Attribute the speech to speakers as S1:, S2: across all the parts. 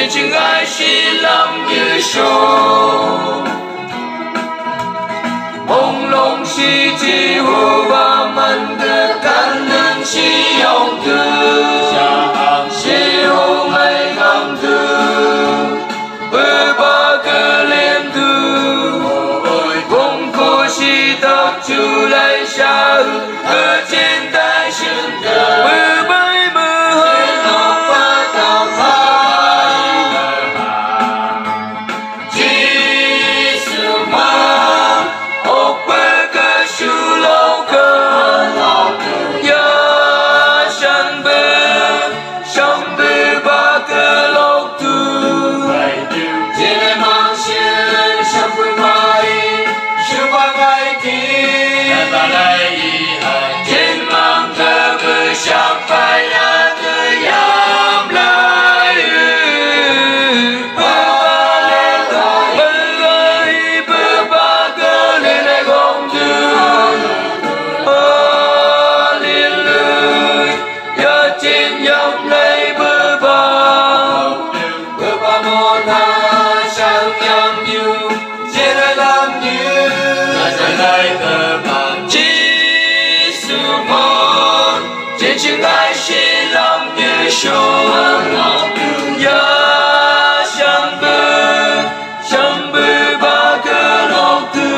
S1: trên chừng ai xin làm như show mong lòng si chỉ hữu và mình được căn lưng si ông thương si hữu ngày ngắm thương với ba cơ lên thương vùng cô si tập chú lấy xa ở trên tay sương với bay mưa hơi ngọc và tàu chừng ai xin lòng như show ya chẳng bư ba cơ lòng tư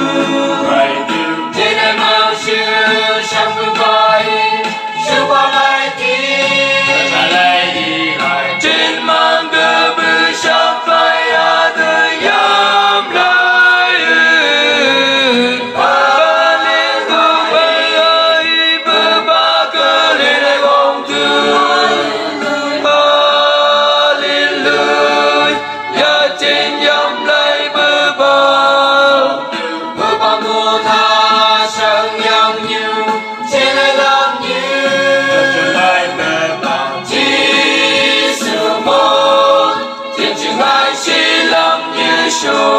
S1: thế này mau chưa chẳng bư bay chưa qua ngày kia trên mang cơ bư chẳng phải à đời yam lại ba lên tu bay ơi bư ba cơ lên show